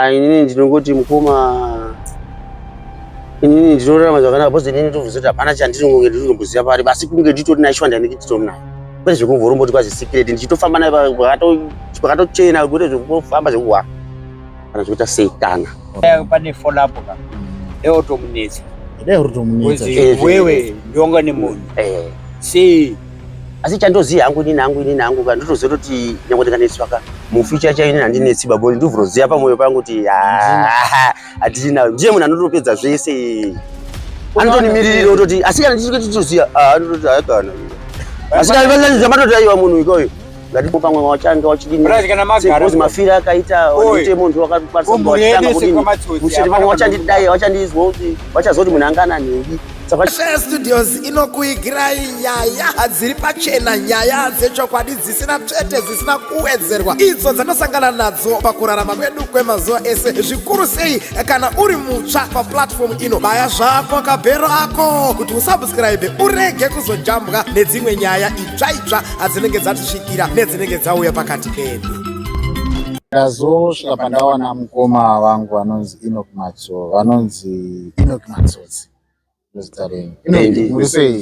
Inini ndinongoti mukoma inini ndinorarama zvakanaka bhozi inini ndobvuzoti hapana chandinonge ndirinomboziva pari basi kunge nditori naishwanda ndichitori naye kwete zvekungoromboti kwazi secret ndichitofamba naye pakatochena kwete zvekufamba zvekuwa kana zvekuita seitana pane folapo ka leo tomunetsa wewe ndonga nemunhu si asi chandoziya hangu inini hangu kana ndotoziva kuti nyangwe ndikanetswa ka mufuture chayo inini handinetsi baboli ndobvuroziya pamwoyo pangu kuti hatina ndiye munhu anotopedza zvese anotonimirira utoti asi kana ndichitoziya anototi haikana asi kana zvamatoti aiwa munhu ikoyo ngatipo pamwe wachanga wachidini mafira akaita oite munhu wakakwanisa kuti pamwe wachandidai wachandizwa kuti wachazoti munhu angana nhingi Studios inokuigirai nyaya dziri pachena, nyaya dzechokwadi dzisina tsvete dzisina kuwedzerwa, idzo dzanosangana nadzo pakurarama kwedu kwemazuva ese. Zvikuru sei kana uri mutsva paplatform ino, baya zvako kabhero ako kuti usubscribe urege kuzojambwa nedzimwe nyaya itsva dzinenge dzatisvikira nedzinenge dzauya pakati pedu. Ndazosvika pandawana mukoma wangu vanonzi Enoch Matsotsi.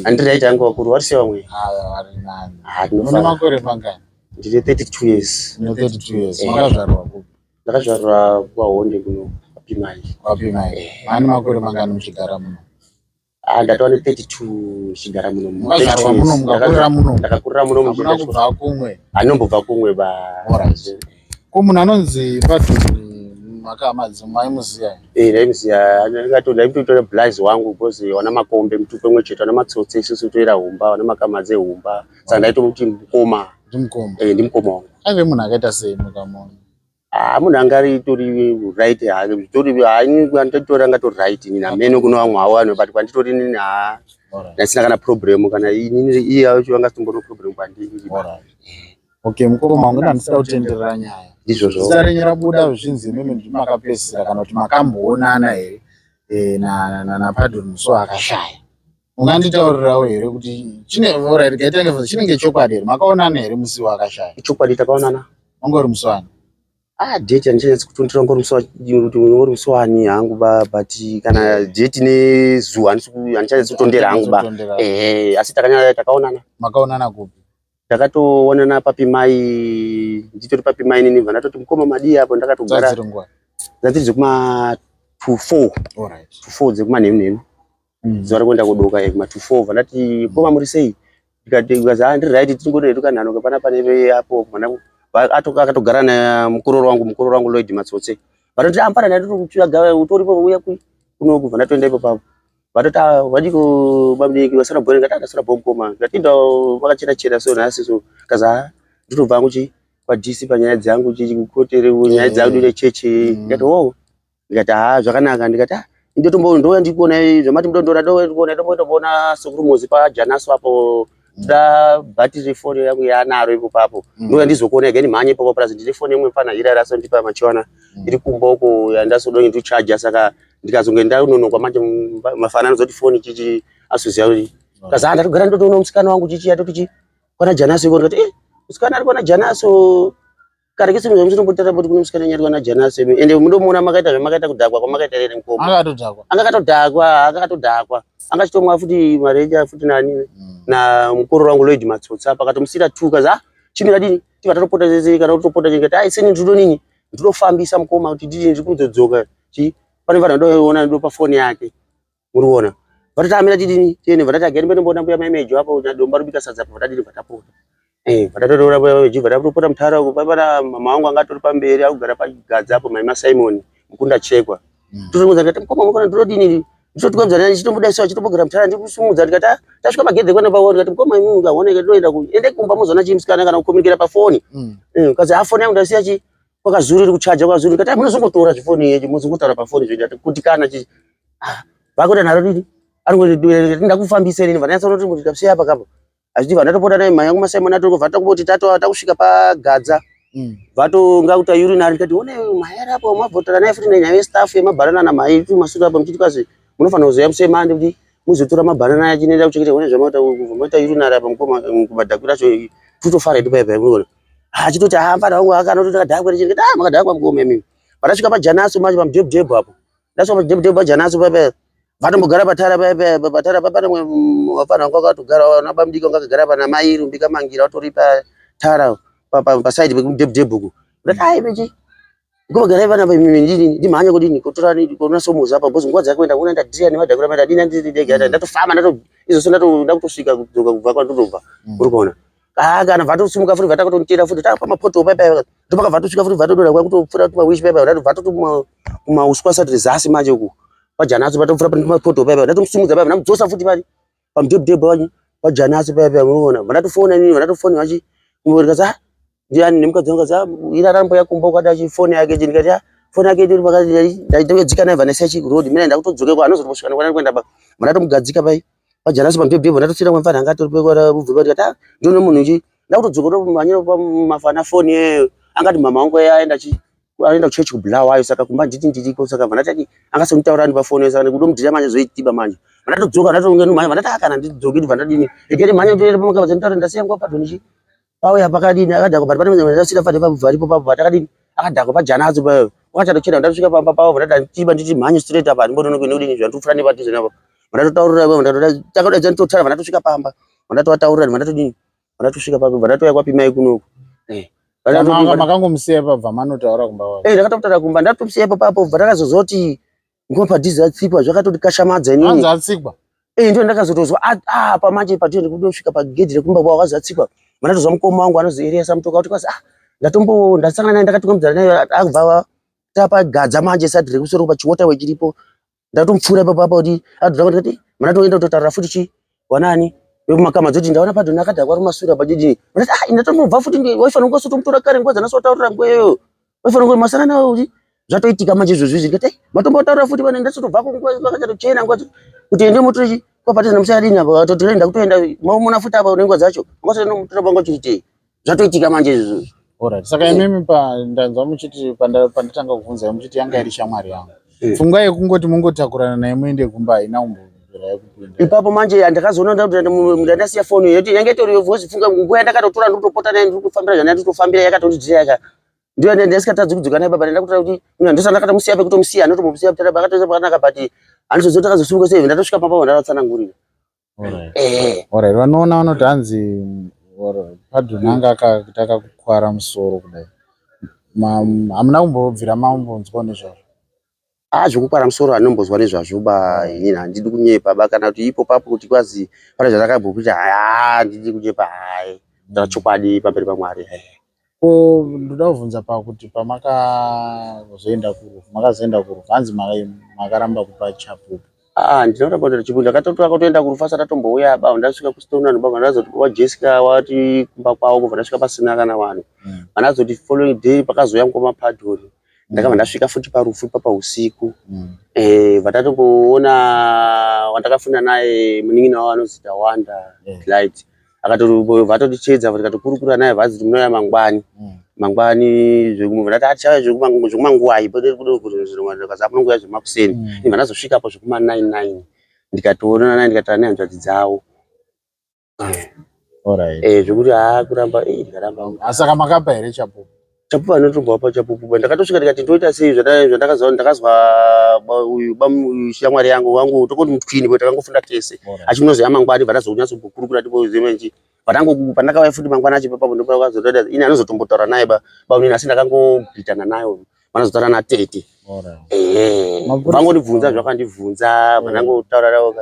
Andiraita anga wakuru warise vamwe une makore mangani? Ndine 32 years. Makazvarwa kupi? Ndakazvarwa kuHonde kuno Wapimai. Mane makore mangani muchigara muno? Ndatova ne 32 chigara muno. Makazvarwa muno mukakurira muno? Ndakakurira muno. Hakuna kubva kumwe? Anombobva kumwe ba. Ko munhu anonzi Padhuku madzimai muziya? Ndaimuziya. Ndaitotora blaze wangu because wana makombe mutupe mwe chete, wana Matsotsi isusu toera humba, wana makamadzi ehumba. Saka ndaitomuti mukoma. Ndimukoma wangu. Ave munhu akaita sei mukamona? Munhu angari tori right hake tori anditora ngatori right nini amene kuno vamwe hawo vanhu but kwanditori nini ndasina kana problem kana inini iye acho angasimbori problem kwandiri. Okay, mukoma wangu ndandisida kutenderera nyaya. Ndizvozvo. Zita renyu rabuda zvinzi imimi ndimakapesera kana kuti makamboonana here naPadhuku musi wakashaya. Unganditaurirawo here kuti chinenge chokwadi here makaonana here musi wakashaya? Chokwadi takaonana. Wangori musi wani? Date handichanatsi kutondera ngori musi wani hangu but kana date nezuva handichanatsi kutondera hangu asi takaonana. Makaonana kupi? Takatoonana Papimai, nditori Papimai nini vanatoti mukoma madi apo ndakatogara. Dzatiri dzekuma 24. Alright. 24 dzekuma nemu. Zuva rekuenda kudoka kuma 24 vanati koma muri sei? Ndikati ndiri right tingoreruka nhano pana pane apo mwana akatogara namukuru wangu Lloyd Matsotsi. Vanoti ampana naye tokutsvaga utoripo uya kunoku vanatoenda ipo papo. Vatota vadiko babudiki vasara bhori ngati akasara bomkoma ngatinda vakachena so nhasi so kaza nditobva nguchi kwa DC panyaya dzangu chikukotere nyaya dzangu nechechi ngati ngati zvakanaka ndikati ndoya ndikuona zvamati mudondora ndoona sokurumozi paJanaso apo da battery phone yangu yanaro ipo papo ndoya ndizokuona again mhanye ipo plus ndine phone imwe pana irara so ndipa machiwana iri kumboko yandasodonge ndicharge saka ndikazonge ndaunonokwa manje mafanano zoti phone chichi asuziya kuti kaza ndatogara ndotoona musikana wangu chichi yatoti kwana Janaso iko ndikati musikana ari kwana Janaso karekisi muzombombotata boti kune musikana nyari kwana Janaso ende mundomuona makaita zvamakaita kudhakwa kwamakaita rere mukoma akatodhakwa angachitomwa futi mareja futi nani na mukuru wangu Lloyd Matsotsi apa akatomusira 2 kaza chimira dini tivatopota zese kana kutopota chingati sini ndodo nini ndinofambisa mukoma kuti ndini ndiri kuzodzoka pane vanhu ndoona ndo pa phone yake muriona vatatamira tidini tiene vatati ageni mbona mbuya maimejo hapo na domba rubika sadza hapo vatadini vatapota vatatora maimejo vatapota mutara kupapara mama wangu angatori pamberi akugara pagadza hapo maima Simon mukunda chekwa totomudza ngati mukoma mukona ndodini nditotukamuzana ndichitombuda iso achitobogera mutara ndikusumudza ndikati tasvika magedhe kwana paone ngati mukoma imunga aoneke ndoenda ku ende kumba muzona chimusikana kana kukomunikira pa phone kazi phone yangu ndasiya chi kwakazuri kuchaja kwazuri ngati munozongotora zvifoni yechi muzongotaura pa phone zvindati kuti kana chi vakuda naro dini ari ndakufambisa nini vanatsa kuti muti tapsiya apa kapo azviti vanatopota naye mai yangu maSimon atoko vata kuti takusvika pagadza vato ngakuta urinary ngati one mai arapo mabhotora naye futi nenyaya yestaff yemabanana namai tu masuka apa mchiti kazi munofanira kuzoya musemande kuti muzotora mabanana yachinoenda kuchekete one zvamaita urinary apa mukoma kumadhakwira cho tutofara idu paipai munoona achitoti hapana wangu akanoti takadhakwa richingati makadhakwa mukoma mimi Vatasvika paJanaso manje pamudhebhudhebhu apo. Ndasvika pamudhebhudhebhu paJanaso papa. Vatombogara patara papa wafana wanga akatogara wana mudiki wanga akagara pana mai Rumbika Mangira watori patara pa side pemudhebhudhebhu. Ndati ai bechi. Ngomagara vana ndimhanya kudini kutorani kuona somuza apa bhozi nguwa dzakuenda kunoenda dhiya nemadhakura menda dini ndidegata ndatofamba izvo ndakutosvika kudzoka kubva kwandotobva uri kuona kana vatosimuka futi vatakutonitera futi tapa mapoto papa topaka vatosvika futi vatodora kwakutopfura kuma wish papa vatoto kuma uswa sati zasi manje uku paJanaso vatopfura pa mapoto papa ndatomsimudza papa ndamudzosa futi pali pamudhebhudhebhu wanyu paJanaso papa unoona vanatofona nini vanatofona vachi kumurikaza ndiani nemukadzi wangu za ira rambo yakumba kwada foni yake ndikati foni yake iri pakati ndaitodzika naye Vanessa road mine ndakutodzoke kwa anozotosvika kwana kwenda pa manatomugadzika pai paJanaso pamudhebhudhebhu ndatusira kwamfana angati kwa ubve ndikati ndono munhu uchi ndakutodzoka manyiro pamafana foni yeyo angati mama wangu aenda kuchechi kubulawayo saka kumba nditiko saka vanatati angasonitaurani pafoni saka nekudomudhira manje zoitiba manje vanatodzoka vanatonge nomhanya vanati kana ndidzoke ndi vanadini ikati mhanya toenda pamakava dzanitaura ndasiya ngwa padhonichi pauya pakadini akadhako pati pane ndasira fane pabvaripo papo patakadini akadhako paJanaso payo wakachatochera ndasvika pamba pawo vanati tiba nditi mhanye straight apa ndimbonono kudini zvandofura nepatize napo vanatotaurira takadedza ndotara vanatosvika pamba vanatotaurira vanatodini vanatosvika papo vanatoya kwapimai kunoko makangomusiya pabva manotaura kumba wake ndakatotaura kumba ndatomusiya papo vatakazozoti ngoma padhizi atsikwa zvakatoti kashamadza nini anza atsikwa ndio ndakazotozwa pamanje patende kudosvika pagedhi rekumba kwa wakazatsikwa vanatozwa mukoma wangu anozoeresa mutoka kuti kwasi ndasangana naye ndakatungamdzana naye akubva tapagadza manje sati rekusoro pachiwota wechiripo ndatomupfura ipapo apa kuti ndikati manatoenda kutotaura futi chi wanani vekumakama dzoti ndaona padhoni akadhakwa rumasura pachidini vanati ndatomubva futi waifana kunga sotomutora kare nguva dzanasotaurira ngueyo waifana kunga masana nawo kuti zvatoitika manje izvozvizvi ndikati matombotaura futi pane ndasotobvako nguva vakachatochena nguva kuti ende mutori kwapatiza namuchadini apa totoenda kutoenda maomona futi apa nenguva dzacho angasoenda mutora pangu chitei zvatoitika manje izvozvo. Alright, saka imimi ndanzwa muchiti pandatanga kuvunza muchiti yanga iri shamwari yangu. Pfungwa yekungoti mungotakurana naye muende kumba haina umbobvira yekupinda. Ipapo manje ndakazoona ndasiya foni yoti yange itoriyo voice funga nguva yandakatotora ndikutopota naye ndikufambira zvana ndikutofambira yakatondijeka. Ndio ndasikatadzi kudzoka naye baba ndakutaura kuti ndakatamusiya pekutomusiya anotomusiya kutaraba akatoza pakanaka pati anozozoti akazosumuka sei ndatosvika pamba ndatsanangurira. Alright, vanoona vanoti hanzi padhoni anga akakukwara musoro kudai. Hamuna kumbobvira mambonzwa nezvazvo? Zvekukwara musoro handinombozwa nezvazvo ba inini handidi kunyepa kana kuti ipo papo kuti kwazi pane zvandakambopita handidi kunyepa ndachokwadi pamberi paMwari. Ndoda kuvhunza pakuti pamakazoenda kurufu hanzi makaramba kupa chapupu. Ndinoda kuti chipupu ndakatotora kutoenda kurufu asati atombouya ba ndasvika kusitona nobaba ndazoti waJessica wati kumba kwawo kubva ndasvika pasina kana vanhu. Vanazoti following day pakazoya ngoma padhoni. Ndakabva ndasvika futi parufu papa usiku. Vatatomboona wandakafunda naye munin'ina wavo anozita Wanda Light. Vatodichedza vakatokurukura naye vazi munouya mangwani zvekumunatachaya zvekumanguwai ndikazamnonguya zvemakuseni ndazosvikapo zvekuma99 ndikatoonana naye ndikataura nehanzvadzi dzawo zvekuti kuramba ndikaramba. Saka makapa here chapupu? Chapupu anotombwa pachapupu ndakatosvika ndikati ndoita sei ndakazwa shamwari yangu wangu tokoti mutwini kuti takangofunda tese achinozoya mangwani vatazonyatsokurukura tipozemenji pandakauya futi mangwani achipapapo ndopakazotoita ini anozotombotaura naye baunini asi ndakangobhitana nayo vanozotaura natete vangondibvunza zvakandibvunza vanangotaura navo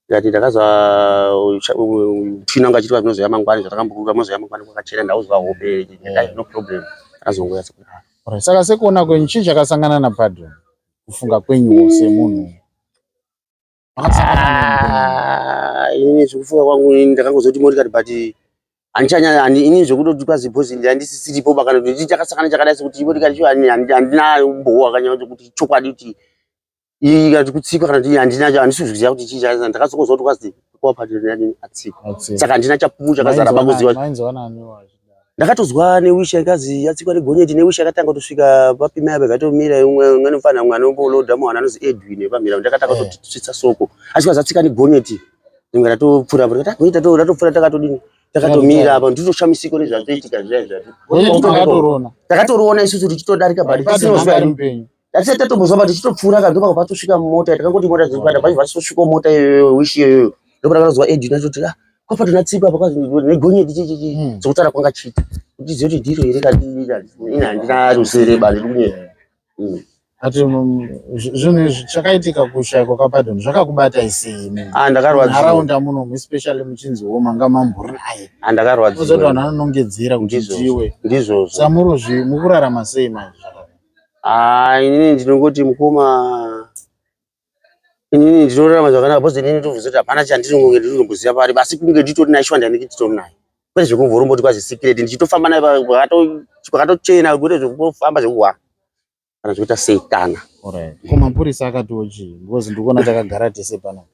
ndikati ndakazwa mutwini wangu achiti zvinozoya mangwani zvatakambokurukura mozoya mangwani kwakachena ndauzwa hope no problem azongoya. Saka sekuona kwenyu chii chakasangana napadhoni kufunga kwenyu semunhu? Inini zvekufunga kwangu ndakangozoti motikari but inini zvekutoti kwazi bhozi handisisiripo kana kuti chakasangana chakadai sekuti motikari cho handina umbowo wakanyanya kuti chokwadi kuti ikati kutsikwa kana kuti handinacho handisizviziva kuti chii chakasangana ndakazongozwa kuti kwazi kwapadhoni atsikwa saka handina chapupu chakazara pakuziva. Ndakatozwa newisha ikazi yatsikwa negonyeti newisha akatanga kutosvika papima yabe gatomira umwe nofana mwana omboloda mwana anozi Edwin pamira ndakataka kutosvitsa soko asika zatsika negonyeti ndingatopfura ndakatopfura takatodini takatomira apa nditoshamisiko nezvatoitika zviya takatoroona isusu tichitodarika bhari tisati tatombozwa bati tichitopfuura kandopa patosvika mota takangoti mota dziripanda bhazi vasitosvika mota iyoyo wishi iyoyo ndopatakazwa edhi nachoti kwapa tonatsipa pakazi negonyeti chichichi dzokutara kwanga chita kuti zive kuti ndiro here kadidida ina handina rusere bani kunyera ati zvinhu zvakaitika kushayikwa kwaPadoni zvakakubata isei ndakarwadziwa nharaunda muno especially muchinziwo manga mamburi naye ndakarwadziwa uzoti vanhu vanonongedzera kuti tiwe ndizvozvo samurozvi mukurarama sei manje inini ndinongoti mukoma inini ndinorarama zvakanaka bhozi inini ndobvunza kuti hapana chandinonge ndirinomboziva pari basi kunge nditori naye shwanda ndinenge nditori naye kwete zvekuvhoromboti kwazi secret ndichitofamba naye kwakatochena kwete zvekufamba zvekuhwa kana zvekuita seitana kumapurisa akatiwo chii because ndikuona takagara tese panapa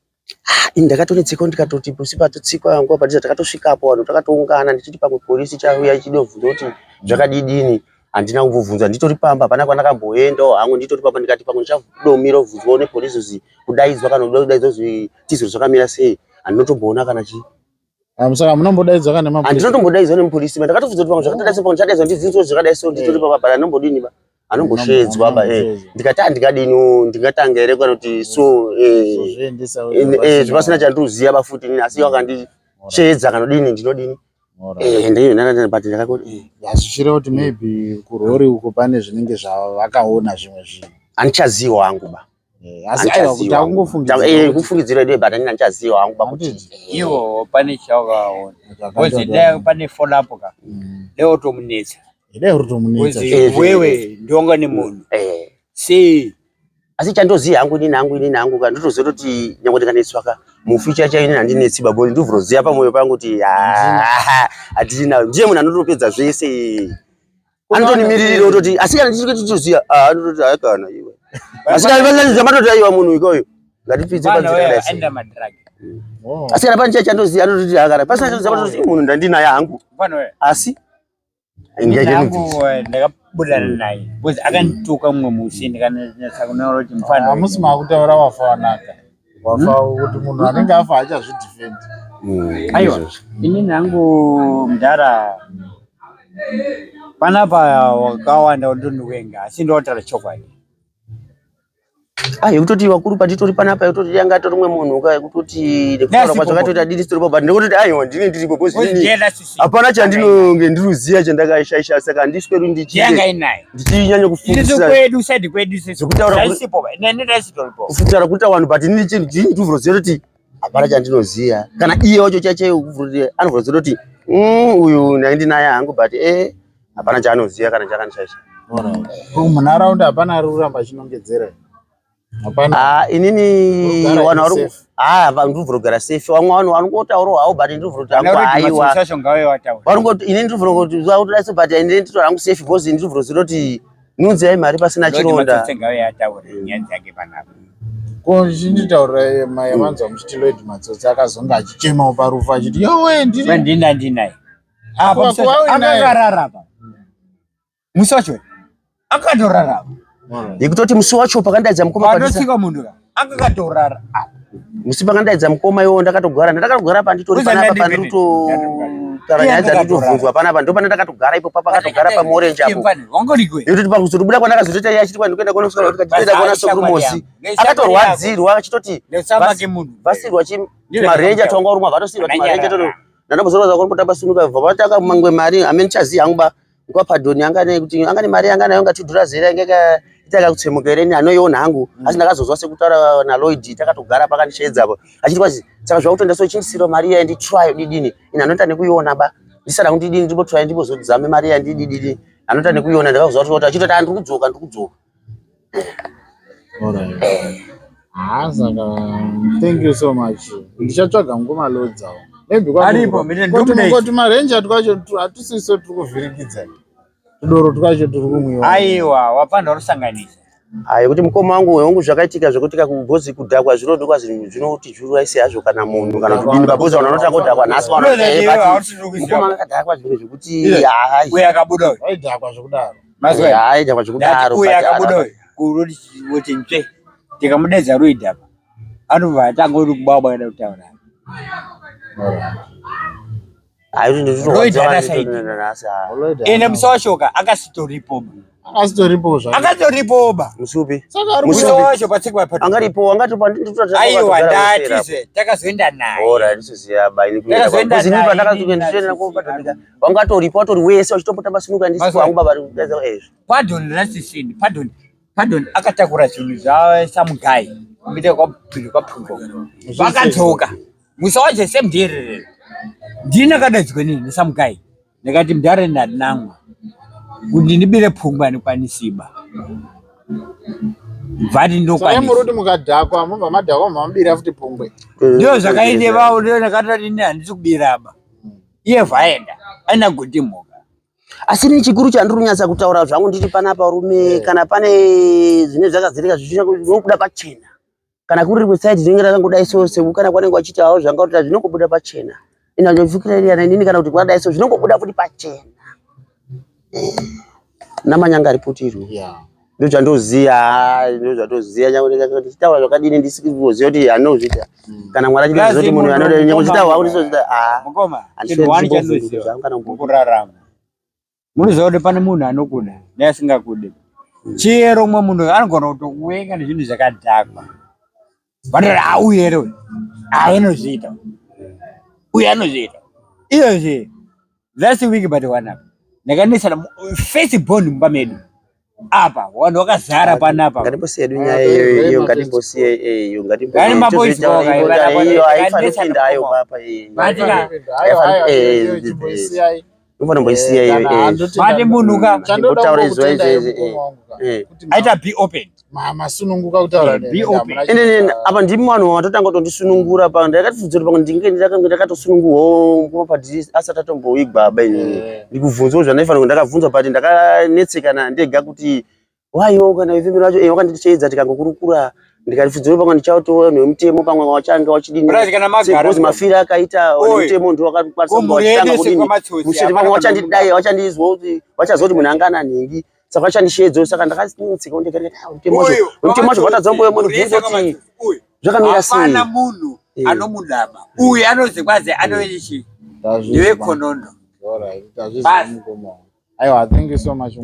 ini ndakatonetseka ndikatoti pusi patotsikwa nguva padisa takatosvikapo vanhu takatoungana ndichiti pamwe polisi chauya ichidobvunza kuti zvakadidini handina kumbobvunza nditori pamba hapana kwandakamboendawo hangu nditori pamba ndikati pamwe ndichadomira obvunzwawo nepolisi zi kudaidzwa kana kuda kudaidzwa zvitiziro zvakamira sei handinotomboona kana chii saka munombodaidzwa kana nemapurisa handinotombodaidzwa nemupolisi ndakatobvunza kuti pamwe zvakadai pamwe ndichadaidzwa ndibvunzwa zvakadai so nditori pamba bhara anombodini ba anomboshedzwa ba ndikati handikadini ndingatanga here kana kuti so zvipasina chandinoziva bafuti nini asi wakandishedza kanodini ndinodini ndiyo ndakati ndakati zvichireva kuti maybe kurori uko pane zvinenge zvavakaona zvimwe zvinhu handichaziva hangu ba asi aiwa kuti kufungidzira ide but handina ndichaziva hangu ba kuti iwo pane chawakaona kozi dai pane follow up ka leo tomunetsa wewe ndonga nemunhu sei asi chandoziva hangu inini hangu ka ndotoziva kuti nyangwe ndikanetswa ka muficha chaine handinetsi baboli ndovhuroziva pamwoyo pangu kuti hatina ndiye munhu anotopedza zvese anotonimirira utoti asi kana ndichiri titoziva anototi haikana iwe asi kana pasamatoti aiwa munhu ikoyo ngatipidze asi kana pane chai chandoziva anototi hakana pasina chandoziva patoti munhu ndandinaye hangu asi ndakabudana naye because akandituka mumwe musi ndikanetsa kunaura kuti mufana hamusi makutaura wafa wanaka wafa kuti munhu anenge afa achazvidhifendi aiwa inini hangu mudhara panapa wakawanda undondiwenga asi ndotaura chokwadi yekutoti vakuru patitori panapa yekutoti yanga tori mumwe munhu ka yekutoti nekutaura kwazvakatoita dini toripo but ndekutoti aiwa ndini ndiripo bhozi hapana chandinonge ndiruziya chandakaishaisha saka handisweri ndichinyanya kufutira kuita vanhu but ndini ndivhuroziva kuti hapana chandinoziya kana iye wacho chaicho anovhuroziva kuti uyu ndandinaye hangu but hapana chaanoziya kana chakandishaisha munharaunda hapana ari kuramba achinongedzera inini vanhu ndivhura kugara safe vamwe vanhu vanongotaurawo havo but ndivhura kuti hangu haiwa inini ndivhura kuti vautodaiso but inini nditora hangu safe because ndivhura ziro kuti nunzai mari pasina chironda ko chinditaurira yavanzwa muchiti Lloyd Matsotsi akazonga achichemawo parufu achiti yowe ndinaye akakararapa musi wacho akatorarapa yekutoti musi wacho pakandaidza mukoma panosvika munhu akakatorara musi pakandaidza mukoma iwo ndakatogara panditori panapa pandiritotaura nyaya dzanditovhunzwa panapa ndo pane ndakatogara ipo pakatogara pamuorenji apo yekutoti pakuzotobuda kwandakazotoita iye achiti kwandikuenda kunoenda kuona sokurumosi akatorwadzirwa achitoti vasirwa marenja tonga urumwa vatosirwa marenja toto ndandambozorwaza kunombotambasunuka bva vataka mangwe mari amene chaziya hangu ba kwaPadoni angane mari yanganayo ngatidhura zera ingeka itaka kutsemuka ere anoiona hangu asi ndakazozwa sekutaura naLloyd takatogara pakandishedzapo achiti kwazi saka zvakutenda so chinisiro mari ya nditry didini ina anoita nekuiona ba ndisara kuti didini ndibotry ndibozodzame mari ya ndididini anoita nekuiona ndakazozwa kuti achitota ndikudzoka saka thank you so much ndichatsvaga ngoma lodzawo kuti marenja twacho hatusisiso tiri kuvhirikidza tudoro twacho tiri kumwiwa aiwa wafanira kusanganisa kuti mukoma wangu zvakaitika zvekutika kubhozi kudhakwa zvinodi kwazi zvinoti zvuraisi hazvo kana munhu kana kudini pabhozi vanhu vanotanga kudhakwa nhasi mukoma akadhakwa zvinhu zvekuti uye akabuda aidhakwa zvekudaro aidhakwa zvekudaro uye akabuda kuti nzve tikamudedza Lloyd apa anobva atanga uri kubaba kana kutaura Hayi ndizvo Lloyd ene musoshoka akasitoripo akasitoripo musupi musosho patsikwa pato angaripo nditotata aiwa ndatize takazoenda naye ora ndisiziya baini kuenda kuzinipa ndakazokuendera kopatolika wangatoripo watori wese wachitopota masunuka ndisi wangu baba kudaza ezvo pardon rasisini pardon akatakura zvinhu zvawe samugai mbite kwa pfungo vakadzoka musawaje semderere ndina kadadzikwe nini samugai ndakati mdare ndinamwa kuti ndibire pfungwa nekwanisiba vhati ndokwanisa muruti mukadhakwa mubva madhakwa mambira futi pfungwe ndio zvakaite vao ndio ndakatati ini handisi kubiraba iye vhaenda aina goti mhoka asi ni chikuru chandiri kunyatsa kutaura zvangu ndiri panapa rume kana pane zvine zvakazirika zvinokuda pachena kana kuri website dzinenge rakangodai sose kana kwanenge wachitawo zvanga kuti zvinongobuda pachena ina ndofikira iri nini kana kuti kwadai so zvinongobuda futi pachena namanyanga ripoti iro ndio chandooziya nyange kuti chitaura zvakadini ndisikuziya kuti anozvita kana mwari achida zoti munhu anoda nyange chitaura kuti sozita mukoma wani chandoziva kana kurarama munoziva kuti pane munhu anokuda neasingakude chero umwe munhu anogona kutouyenga nezvinhu zvakadhakwa vanoti auye ero anozviita uye anozviita iyozve last week but wanapa ndakanesana Facebook mumba medu apa vanhu vakazara panapa ngatimbosiye nyaya iyo ngatimbosiye iyo ngatimbosiye papa unomboisiya iyo vati munhu kandotaura izvozvo aita be open masununguka kutaura be open apa ndimi vanhu vatotanga kutondisunungura pa ndakatifudzira pamwe ndakatosununguwa pati asati atomboigwaba inini ndikubvunzawo zvandaifanira ndakabvunzwa pati ndakanetsekana ndega kuti wayo kana vefemero vacho wakanditicheedza tikangokurukura ndikatifudzira pamwe ndichautowa nemutemo pamwe wachanga wachidini sekozi mafira akaita mutemo ndo wakakwanisa kuchitanga kudini mushere pamwe wachandidai wachandizwa kuti wachazwa kuti munhu angana nhingi saka wachandisheedza saka ndakatsika ndikati mutemo wacho watadzamboya munhu bvunza kuti zvakamira sei hapana munhu anomudaba uyu anozikwazi anoichi ndiwe konondo aiwa thank you so much